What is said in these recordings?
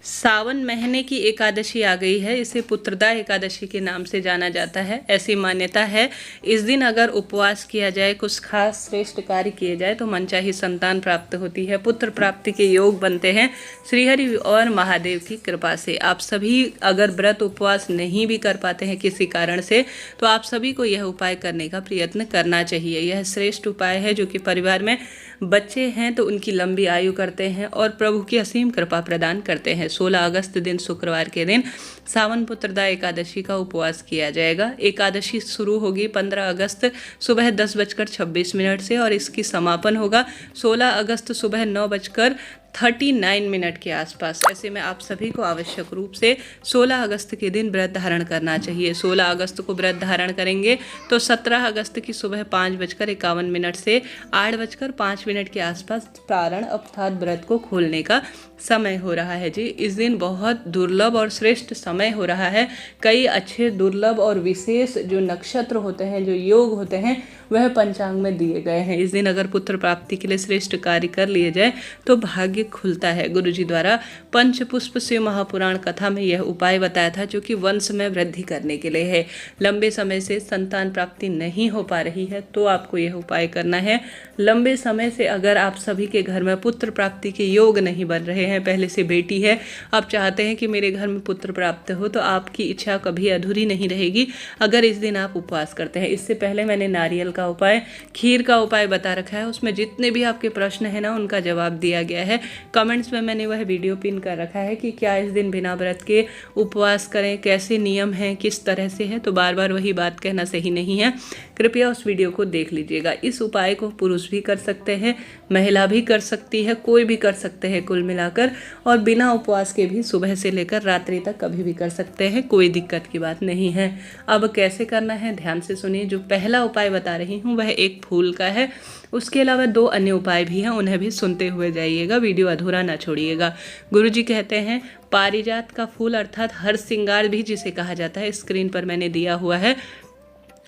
सावन महीने की एकादशी आ गई है। इसे पुत्रदा एकादशी के नाम से जाना जाता है। ऐसी मान्यता है इस दिन अगर उपवास किया जाए, कुछ खास श्रेष्ठ कार्य किए जाए तो मनचाही संतान प्राप्त होती है, पुत्र प्राप्ति के योग बनते हैं श्रीहरि और महादेव की कृपा से। आप सभी अगर व्रत उपवास नहीं भी कर पाते हैं किसी कारण से, तो आप सभी को यह उपाय करने का प्रयत्न करना चाहिए। यह श्रेष्ठ उपाय है जो कि परिवार में बच्चे हैं तो उनकी लंबी आयु करते हैं और प्रभु की असीम कृपा प्रदान करते हैं। 16 अगस्त दिन शुक्रवार के दिन सावन पुत्रदा एकादशी का उपवास किया जाएगा। एकादशी शुरू होगी 15 अगस्त सुबह 10:26 से और इसकी समापन होगा 16 अगस्त सुबह 9:39 के आसपास। ऐसे में आप सभी को आवश्यक रूप से 16 अगस्त के दिन व्रत धारण करना चाहिए। 16 अगस्त को व्रत धारण करेंगे तो 17 अगस्त की सुबह 5:51 से 8:05 के आसपास पारण अर्थात व्रत को खोलने का समय हो रहा है जी। इस दिन बहुत दुर्लभ और श्रेष्ठ समय हो रहा है। कई अच्छे दुर्लभ और विशेष जो नक्षत्र होते हैं, जो योग होते हैं, वह पंचांग में दिए गए हैं। इस दिन अगर पुत्र प्राप्ति के लिए श्रेष्ठ कार्य कर लिए जाए तो भाग्य खुलता है। गुरु जी द्वारा पंचपुष्प शिव महापुराण कथा में यह उपाय बताया था जो कि वंश में वृद्धि करने के लिए है। लंबे समय से संतान प्राप्ति नहीं हो पा रही है तो आपको यह उपाय करना है। लंबे समय से अगर आप सभी के घर में पुत्र प्राप्ति के योग नहीं बन रहे हैं, पहले से बेटी है, आप चाहते हैं कि मेरे घर में पुत्र प्राप्त हो, तो आपकी इच्छा कभी अधूरी नहीं रहेगी अगर इस दिन आप उपवास करते हैं। इससे पहले मैंने नारियल का उपाय, खीर का उपाय बता रखा है। उसमें जितने भी आपके प्रश्न है ना, उनका जवाब दिया गया है। कमेंट्स में मैंने वह वीडियो पिन कर रखा है कि क्या इस दिन बिना व्रत के उपवास करें, कैसे नियम हैं, किस तरह से है। तो बार बार वही बात कहना सही नहीं है, कृपया उस वीडियो को देख लीजिएगा। इस उपाय को पुरुष भी कर सकते हैं, महिला भी कर सकती है, कोई भी कर सकते हैं कुल मिलाकर, और बिना उपवास के भी सुबह से लेकर रात्रि तक कभी भी कर सकते हैं, कोई दिक्कत की बात नहीं है। अब कैसे करना है ध्यान से सुनिए। जो पहला उपाय बता रही हूँ वह एक फूल का है। उसके अलावा 2 अन्य उपाय भी हैं, उन्हें भी सुनते हुए जाइएगा, वीडियो अधूरा ना छोड़िएगा। गुरुजी कहते हैं पारिजात का फूल अर्थात हर श्रृंगार भी जिसे कहा जाता है, स्क्रीन पर मैंने दिया हुआ है,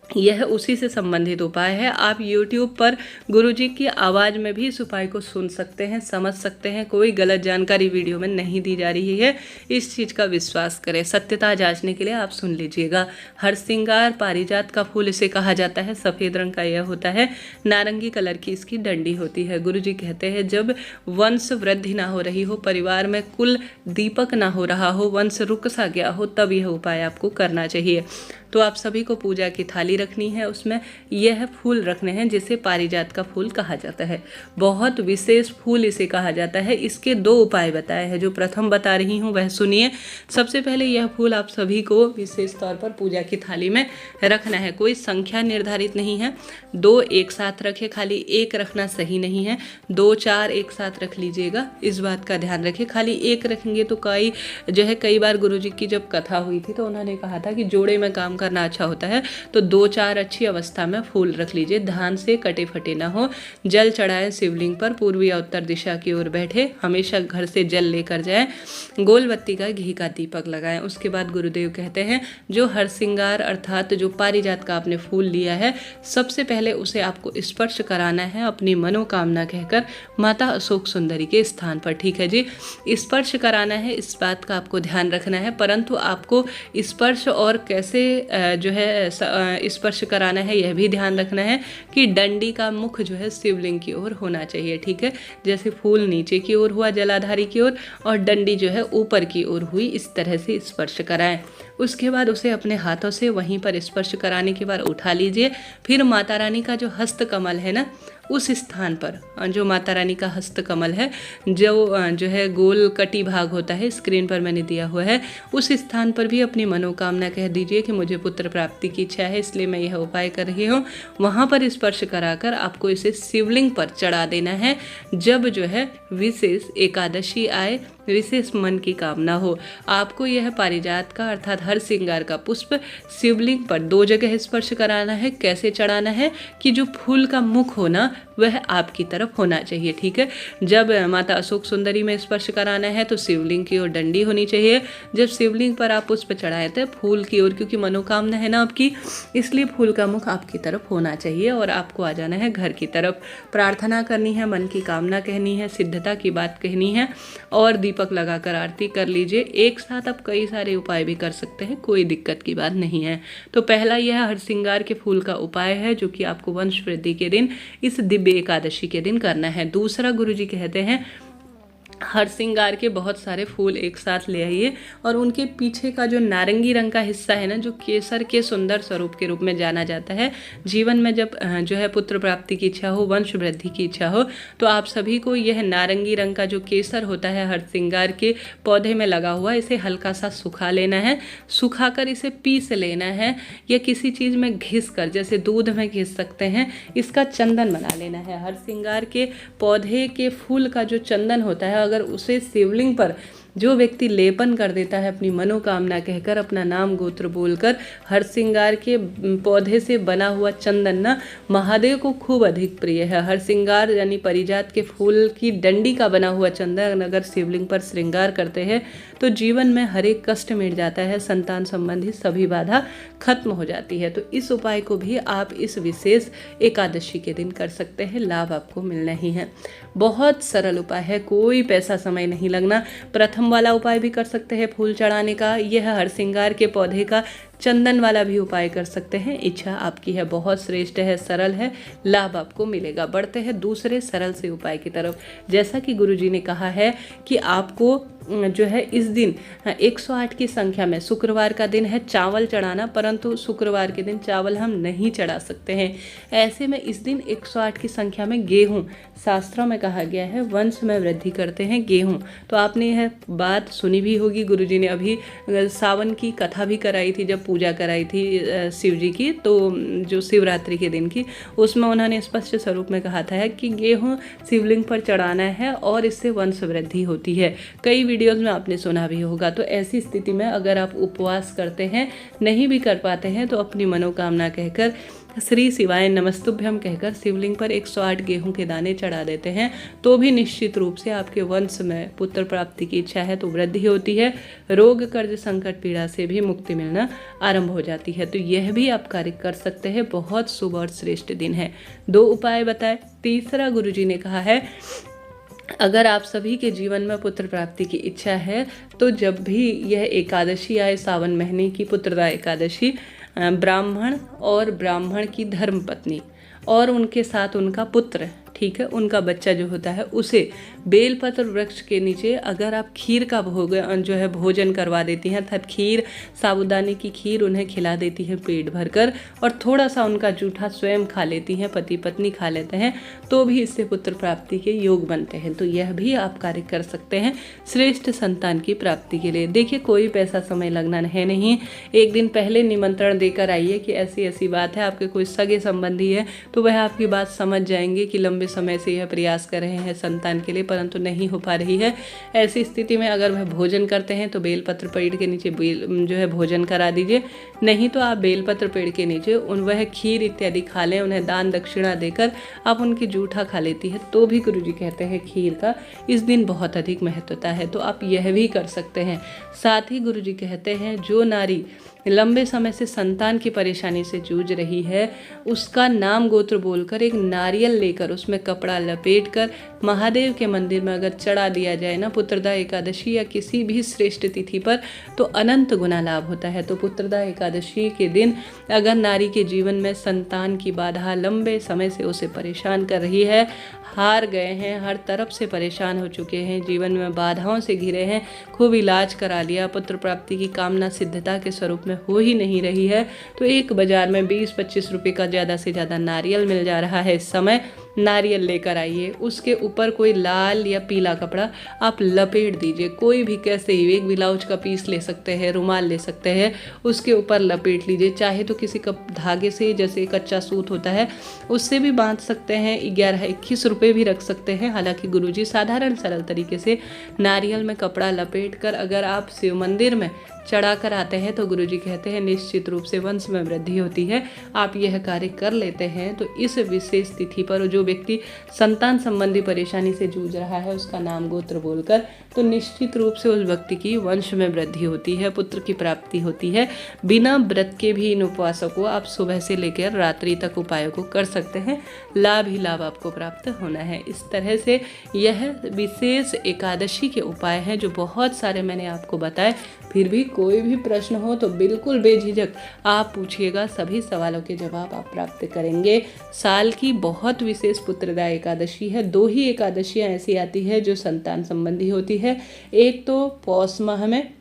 यह उसी से संबंधित उपाय है। आप YouTube पर गुरुजी की आवाज़ में भी इस उपाय को सुन सकते हैं, समझ सकते हैं। कोई गलत जानकारी वीडियो में नहीं दी जा रही है, इस चीज़ का विश्वास करें। सत्यता जांचने के लिए आप सुन लीजिएगा। हरसिंगार पारिजात का फूल इसे कहा जाता है। सफ़ेद रंग का यह होता है, नारंगी कलर की इसकी डंडी होती है। गुरुजी कहते हैं जब वंश वृद्धि ना हो रही हो, परिवार में कुल दीपक ना हो रहा हो, वंश रुक सा गया हो, तब यह उपाय आपको करना चाहिए। तो आप सभी को पूजा की थाली रखनी है, उसमें यह फूल रखने हैं जिसे पारिजात का फूल कहा जाता है। बहुत विशेष फूल इसे कहा जाता है। इसके 2 उपाय बताए हैं। जो प्रथम बता रही हूँ वह सुनिए। सबसे पहले यह फूल आप सभी को विशेष तौर पर पूजा की थाली में रखना है। कोई संख्या निर्धारित नहीं है, 2 एक साथ रखें, खाली एक रखना सही नहीं है। 2 4 एक साथ रख लीजिएगा, इस बात का ध्यान रखें। खाली एक रखेंगे तो कई बार गुरुजी की जब कथा हुई थी तो उन्होंने कहा था कि जोड़े में काम करना अच्छा होता है, तो 2 4 अच्छी अवस्था में फूल रख लीजिए। धान से कटे फटे ना हो। जल चढ़ाएं शिवलिंग पर, पूर्वी या उत्तर दिशा की ओर बैठे, हमेशा घर से जल लेकर जाएं, गोल बत्ती का घी का दीपक लगाएं। उसके बाद गुरुदेव कहते हैं जो हरसिंगार अर्थात जो पारिजात का आपने फूल लिया है, सबसे पहले उसे आपको स्पर्श कराना है अपनी मनोकामना कहकर माता अशोक सुंदरी के स्थान पर। ठीक है जी, स्पर्श कराना है, इस बात का आपको ध्यान रखना है। परंतु आपको स्पर्श और कैसे स्पर्श कराना है यह भी ध्यान रखना है कि डंडी का मुख जो है शिवलिंग की ओर होना चाहिए। ठीक है, जैसे फूल नीचे की ओर हुआ जलाधारी की ओर और डंडी जो है ऊपर की ओर हुई, इस तरह से स्पर्श कराएं। उसके बाद उसे अपने हाथों से वहीं पर स्पर्श कराने के बाद उठा लीजिए। फिर माता रानी का जो हस्त कमल है ना, उस स्थान पर जो माता रानी का हस्त कमल है, जो है गोल कटी भाग होता है, स्क्रीन पर मैंने दिया हुआ है, उस स्थान पर भी अपनी मनोकामना कह दीजिए कि मुझे पुत्र प्राप्ति की इच्छा है, इसलिए मैं यह उपाय कर रही हूँ। वहाँ पर स्पर्श कराकर आपको इसे शिवलिंग पर चढ़ा देना है। जब जो है विशेष एकादशी आए, विशेष मन की कामना हो, आपको यह पारिजात का अर्थात हर श्रृंगार का पुष्प शिवलिंग पर 2 जगह स्पर्श कराना है। कैसे चढ़ाना है कि जो फूल का मुख हो ना वह आपकी तरफ होना चाहिए, ठीक है। जब माता अशोक सुंदरी में स्पर्श कराना है तो शिवलिंग की ओर डंडी होनी चाहिए। जब शिवलिंग पर आप पुष्प चढ़ाए थे फूल की ओर, क्योंकि मनोकामना है ना आपकी, इसलिए फूल का मुख आपकी तरफ होना चाहिए और आपको आ जाना है घर की तरफ। प्रार्थना करनी है, मन की कामना कहनी है, सिद्धता की बात कहनी है और दीपक लगाकर आरती कर लीजिए। एक साथ आप कई सारे उपाय भी कर सकते हैं, कोई दिक्कत की बात नहीं है। तो पहला यह हरसिंगार के फूल का उपाय है जो कि आपको वंश वृद्धि के दिन इस दिव्य एकादशी के दिन करना है। दूसरा गुरुजी कहते हैं हर श्रृंगार के बहुत सारे फूल एक साथ ले आइए और उनके पीछे का जो नारंगी रंग का हिस्सा है ना, जो केसर के सुंदर स्वरूप के रूप में जाना जाता है। जीवन में जब जो है पुत्र प्राप्ति की इच्छा हो, वंश वृद्धि की इच्छा हो, तो आप सभी को यह नारंगी रंग का जो केसर होता है हर श्रृंगार के पौधे में लगा हुआ, इसे हल्का सा सुखा लेना है। सुखाकर इसे पीस लेना है या किसी चीज़ में घिस कर, जैसे दूध में घिस सकते हैं, इसका चंदन बना लेना है। हर श्रृंगार के पौधे के फूल का जो चंदन होता है, अगर उसे शिवलिंग पर जो व्यक्ति लेपन कर देता है अपनी मनोकामना कहकर, अपना नाम गोत्र बोलकर, हर श्रृंगार के पौधे से बना हुआ चंदन ना महादेव को खूब अधिक प्रिय है। हर श्रृंगार यानी परिजात के फूल की डंडी का बना हुआ चंदन अगर शिवलिंग पर श्रृंगार करते हैं तो जीवन में हर एक कष्ट मिट जाता है, संतान संबंधी सभी बाधा खत्म हो जाती है। तो इस उपाय को भी आप इस विशेष एकादशी के दिन कर सकते हैं, लाभ आपको मिलना ही है। बहुत सरल उपाय है, कोई पैसा समय नहीं लगना। प्रथम वाला उपाय भी कर सकते हैं फूल चढ़ाने का, यह हर श्रृंगार के पौधे का चंदन वाला भी उपाय कर सकते हैं, इच्छा आपकी है। बहुत श्रेष्ठ है, सरल है, लाभ आपको मिलेगा। बढ़ते हैं दूसरे सरल से उपाय की तरफ। जैसा कि गुरुजी ने कहा है कि आपको जो है इस दिन 108 की संख्या में, शुक्रवार का दिन है, चावल चढ़ाना, परंतु शुक्रवार के दिन चावल हम नहीं चढ़ा सकते हैं। ऐसे में इस दिन 108 की संख्या में गेहूं, शास्त्रों में कहा गया है वंश में वृद्धि करते हैं गेहूं। तो आपने यह बात सुनी भी होगी, गुरुजी ने अभी सावन की कथा भी कराई थी, जब पूजा कराई थी शिव जी की, तो जो शिवरात्रि के दिन की, उसमें उन्होंने स्पष्ट स्वरूप में कहा था कि गेहूं शिवलिंग पर चढ़ाना है और इससे वंश वृद्धि होती है। कई वीडियोस में आपने सुना भी होगा। तो ऐसी स्थिति में अगर आप उपवास करते हैं, नहीं भी कर पाते हैं, तो अपनी मनोकामना कहकर श्री शिवाय नमस्तुभ्यम कहकर शिवलिंग पर 108 गेहूं के दाने चढ़ा देते हैं, तो भी निश्चित रूप से आपके वंश में पुत्र प्राप्ति की इच्छा है तो वृद्धि होती है, रोग कर्ज संकट पीड़ा से भी मुक्ति मिलना आरंभ हो जाती है। तो यह भी आप कार्य कर सकते हैं, बहुत शुभ और श्रेष्ठ दिन है। 2 उपाय बताए। तीसरा गुरुजी ने कहा है अगर आप सभी के जीवन में पुत्र प्राप्ति की इच्छा है तो जब भी यह एकादशी आए, सावन महीने की पुत्रदा एकादशी, ब्राह्मण और ब्राह्मण की धर्मपत्नी और उनके साथ उनका पुत्र, ठीक है, उनका बच्चा जो होता है, उसे बेलपत्र वृक्ष के नीचे अगर आप खीर का भोग जो है भोजन करवा देती हैं, अर्थात खीर, साबूदाने की खीर उन्हें खिला देती हैं पेट भरकर, और थोड़ा सा उनका जूठा स्वयं खा लेती हैं, पति पत्नी खा लेते हैं, तो भी इससे पुत्र प्राप्ति के योग बनते हैं। तो यह भी आप कार्य कर सकते हैं श्रेष्ठ संतान की प्राप्ति के लिए। देखिए, कोई पैसा समय लगना है नहीं, एक दिन पहले निमंत्रण देकर आइए कि ऐसी ऐसी बात है, आपके कोई सगे संबंधी है तो वह आपकी बात समझ जाएंगे कि लंबे समय से यह प्रयास कर रहे हैं संतान के लिए परंतु नहीं हो पा रही है। ऐसी स्थिति में अगर वह भोजन करते हैं तो बेलपत्र पेड़ के नीचे जो है भोजन करा दीजिए, नहीं तो आप बेलपत्र पेड़ के नीचे वह खीर इत्यादि खा लें, उन्हें दान दक्षिणा देकर आप उनकी जूठा खा लेती है तो भी गुरुजी कहते हैं खीर का इस दिन बहुत अधिक महत्वता है, तो आप यह भी कर सकते हैं। साथ ही गुरुजी कहते हैं जो नारी लंबे समय से संतान की परेशानी से जूझ रही है, उसका नाम गोत्र बोलकर एक नारियल लेकर उसमें कपड़ा लपेटकर महादेव के मंदिर में अगर चढ़ा दिया जाए ना पुत्रदा एकादशी या किसी भी श्रेष्ठ तिथि पर, तो अनंत गुना लाभ होता है। तो पुत्रदा एकादशी के दिन अगर नारी के जीवन में संतान की बाधा लंबे समय से उसे परेशान कर रही है, हार गए हैं, हर तरफ से परेशान हो चुके हैं, जीवन में बाधाओं से घिरे हैं, खूब इलाज करा लिया, पुत्र प्राप्ति की कामना सिद्धता के स्वरूप में हो ही नहीं रही है, तो एक बाजार में 20-25 रुपये का ज़्यादा से ज़्यादा नारियल मिल जा रहा है इस समय, नारियल लेकर आइए, उसके ऊपर कोई लाल या पीला कपड़ा आप लपेट दीजिए, कोई भी कैसे ही, एक ब्लाउज का पीस ले सकते हैं, रुमाल ले सकते हैं, उसके ऊपर लपेट लीजिए। चाहे तो किसी कप धागे से, जैसे कच्चा सूत होता है उससे भी बांध सकते हैं। 11-21 रुपये भी रख सकते हैं। हालांकि गुरुजी साधारण सरल तरीके से नारियल में कपड़ा लपेट कर अगर आप शिव मंदिर में चढ़ा कर आते हैं तो गुरुजी कहते हैं निश्चित रूप से वंश में वृद्धि होती है। आप यह कार्य कर लेते हैं तो इस विशेष तिथि पर जो व्यक्ति संतान संबंधी परेशानी से जूझ रहा है उसका नाम गोत्र बोलकर, तो निश्चित रूप से उस व्यक्ति की वंश में वृद्धि होती है, पुत्र की प्राप्ति होती है। बिना व्रत के भी इन उपवासों को आप सुबह से लेकर रात्रि तक उपायों को कर सकते हैं, लाभ ही लाभ आपको प्राप्त होना है। इस तरह से यह विशेष एकादशी के उपाय हैं जो बहुत सारे मैंने आपको बताए। फिर भी कोई भी प्रश्न हो तो बिल्कुल बेझिझक आप पूछिएगा, सभी सवालों के जवाब आप प्राप्त करेंगे। साल की बहुत विशेष पुत्रदा एकादशी है। 2 ही एकादशियां ऐसी आती है जो संतान संबंधी होती है, एक तो पौष माह में,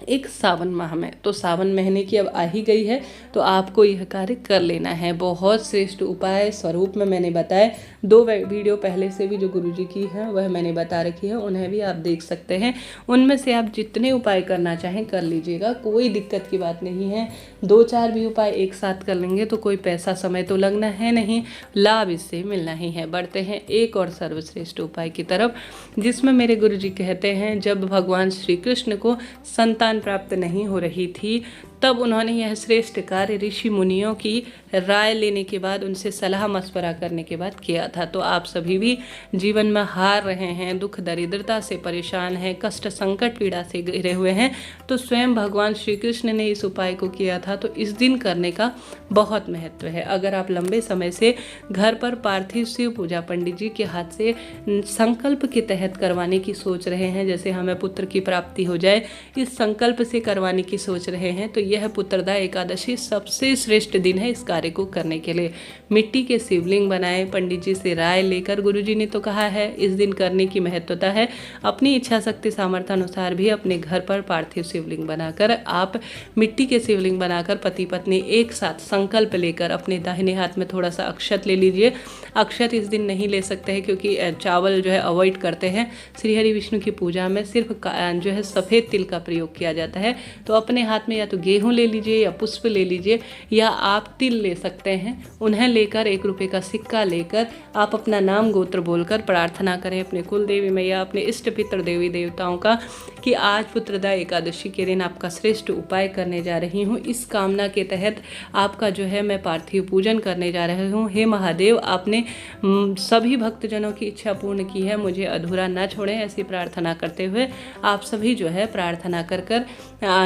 एक सावन माह में। तो सावन महीने की अब आ ही गई है तो आपको यह कार्य कर लेना है। बहुत श्रेष्ठ उपाय स्वरूप में मैंने बताए। 2 वीडियो पहले से भी जो गुरुजी की है वह मैंने बता रखी है, उन्हें भी आप देख सकते हैं। उनमें से आप जितने उपाय करना चाहें कर लीजिएगा, कोई दिक्कत की बात नहीं है। 2-4 भी उपाय एक साथ कर लेंगे तो कोई पैसा समय तो लगना है नहीं, लाभ इससे मिलना ही है। बढ़ते हैं एक और सर्वश्रेष्ठ उपाय की तरफ, जिसमें मेरे गुरुजी कहते हैं जब भगवान श्री कृष्ण को संतान प्राप्त नहीं हो रही थी तब उन्होंने यह श्रेष्ठ कार्य ऋषि मुनियों की राय लेने के बाद, उनसे सलाह मशवरा करने के बाद किया था। तो आप सभी भी जीवन में हार रहे हैं, दुख दरिद्रता से परेशान हैं, कष्ट संकट पीड़ा से घिरे हुए हैं, तो स्वयं भगवान श्री कृष्ण ने इस उपाय को किया था। तो इस दिन करने का बहुत महत्व है। अगर आप लंबे समय से घर पर पार्थिव शिव पूजा पंडित जी के हाथ से संकल्प के तहत करवाने की सोच रहे हैं, जैसे हमें पुत्र की प्राप्ति हो जाए, इस संकल्प से करवाने की सोच रहे हैं, तो यह पुत्रदा एकादशी सबसे श्रेष्ठ दिन है इस कार्य को करने के लिए। मिट्टी के शिवलिंग बनाएं, पंडित जी से राय लेकर। गुरुजी ने तो कहा है इस दिन करने की महत्वता है। अपनी इच्छा शक्ति सामर्थ्य अनुसार भी अपने घर पर पार्थिव शिवलिंग बनाकर, आप मिट्टी के शिवलिंग बनाकर पति पत्नी एक साथ संकल्प लेकर अपने दाहिने हाथ में थोड़ा सा अक्षत ले लीजिए। अक्षत इस दिन नहीं ले सकते हैं क्योंकि चावल जो है अवॉइड करते हैं। श्री हरि विष्णु की पूजा में सिर्फ जो है सफ़ेद तिल का प्रयोग किया जाता है। तो अपने हाथ में या तो गेहूं ले लीजिए या पुष्प ले लीजिए या आप तिल ले सकते हैं। उन्हें लेकर 1 रुपये का सिक्का लेकर आप अपना नाम गोत्र बोलकर प्रार्थना करें अपने कुल देवी मैया, अपने इष्ट पितृ देवी देवताओं का कि आज पुत्रदा एकादशी के दिन आपका श्रेष्ठ उपाय करने जा रही हूँ। इस कामना के तहत आपका जो है मैं पार्थिव पूजन करने जा रही हूँ। हे महादेव, आपने सभी भक्तजनों की इच्छा पूर्ण की है, मुझे अधूरा न छोड़ें। ऐसी प्रार्थना करते हुए आप सभी जो है प्रार्थना कर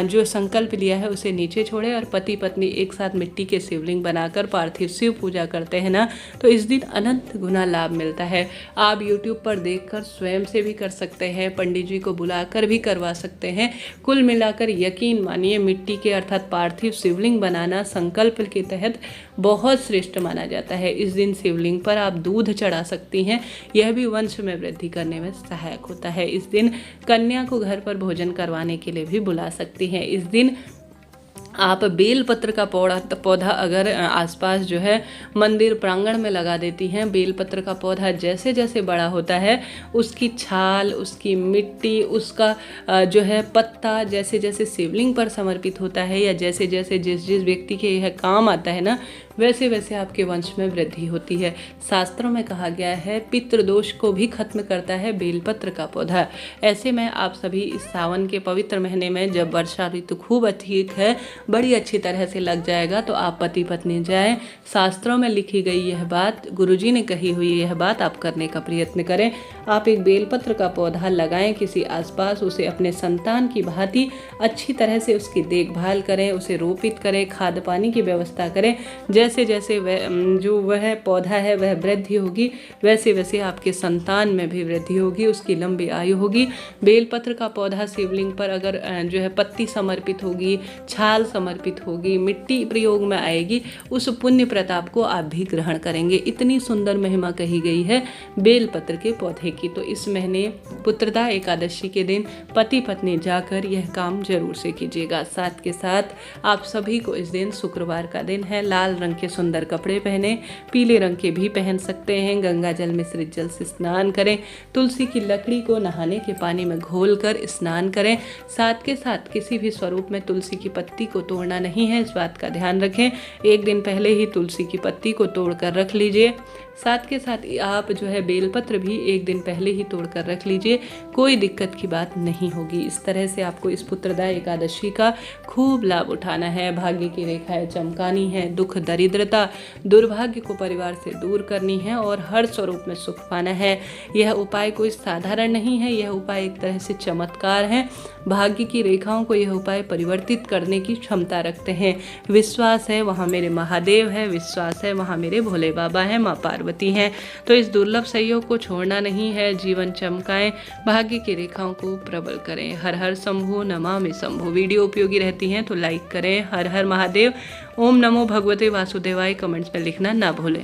जो संकल्प लिया है उसे नीचे छोड़े और पति पत्नी एक साथ मिट्टी के शिवलिंग बनाकर पार्थिव शिव पूजा करते हैं ना, तो इस दिन अनंत गुना लाभ मिलता है। आप YouTube पर देखकर स्वयं से भी कर सकते हैं, पंडित जी को बुलाकर भी करवा सकते हैं। कुल मिलाकर यकीन मानिए मिट्टी के अर्थात पार्थिव शिवलिंग बनाना संकल्प के तहत बहुत श्रेष्ठ माना जाता है। इस दिन शिवलिंग पर आप दूध चढ़ा सकती हैं, यह भी वंश में वृद्धि करने में सहायक होता है। इस दिन कन्या को घर पर भोजन करवाने के लिए भी बुला सकती हैं। इस दिन आप बेलपत्र का पौधा अगर आसपास जो है मंदिर प्रांगण में लगा देती हैं, बेलपत्र का पौधा जैसे जैसे बड़ा होता है उसकी छाल, उसकी मिट्टी, उसका जो है पत्ता जैसे जैसे शिवलिंग पर समर्पित होता है या जैसे जैसे जिस जिस व्यक्ति के यह काम आता है ना, वैसे वैसे आपके वंश में वृद्धि होती है। शास्त्रों में कहा गया है पितृदोष को भी खत्म करता है बेलपत्र का पौधा। ऐसे में आप सभी इस सावन के पवित्र महीने में जब वर्षा ऋतु खूब अधिक है, बड़ी अच्छी तरह से लग जाएगा, तो आप पति पत्नी जाएं। शास्त्रों में लिखी गई यह बात, गुरुजी ने कही हुई यह बात आप करने का प्रयत्न करें। आप एक बेलपत्र का पौधा लगाएं किसी आसपास, उसे अपने संतान की भांति अच्छी तरह से उसकी देखभाल करें, उसे रोपित करें, खाद पानी की व्यवस्था करें। जैसे जैसे वह पौधा है वह वृद्धि होगी, वैसे वैसे आपके संतान में भी वृद्धि होगी, उसकी लंबी आयु होगी। बेलपत्र का पौधा शिवलिंग पर अगर जो है पत्ती समर्पित होगी, छाल समर्पित होगी, मिट्टी प्रयोग में आएगी, उस पुण्य प्रताप को आप भी ग्रहण करेंगे। इतनी सुंदर महिमा कही गई है बेलपत्र के पौधे की। तो इस महीने पुत्रदा एकादशी के दिन पति पत्नी जाकर यह काम जरूर से कीजिएगा। साथ के साथ आप सभी को इस दिन शुक्रवार का दिन है, लाल रंग रंग के सुंदर कपड़े पहने, पीले रंग के भी पहन सकते हैं। गंगा जल मिश्रित जल से स्नान करें। तुलसी की लकड़ी को नहाने के पानी में घोलकर स्नान करें। साथ के साथ किसी भी स्वरूप में तुलसी की पत्ती को तोड़ना नहीं है, इस बात का ध्यान रखें। एक दिन पहले ही तुलसी की पत्ती को तोड़ कर रख लीजिए। साथ के साथ आप जो है बेलपत्र भी एक दिन पहले ही तोड़ कर रख लीजिए, कोई दिक्कत की बात नहीं होगी। इस तरह से आपको इस पुत्रदा एकादशी का खूब लाभ उठाना है। भाग्य की रेखाएं चमकानी है, दुख दरिद्रता दुर्भाग्य को परिवार से दूर करनी है और हर स्वरूप में सुख पाना है। यह उपाय कोई साधारण नहीं है, यह उपाय एक तरह से चमत्कार है। भाग्य की रेखाओं को यह उपाय परिवर्तित करने की क्षमता रखते हैं। विश्वास है वहाँ मेरे महादेव है, विश्वास है वहाँ मेरे भोले बाबा हैं, माँ पार्वती हैं। तो इस दुर्लभ सहयोग को छोड़ना नहीं है। जीवन चमकाएं, भाग्य की रेखाओं को प्रबल करें। हर हर शंभु, नमामि शंभु। वीडियो उपयोगी रहती हैं तो लाइक करें। हर हर महादेव। ओम नमो भगवते वासुदेवाय कमेंट्स में लिखना ना भूलें।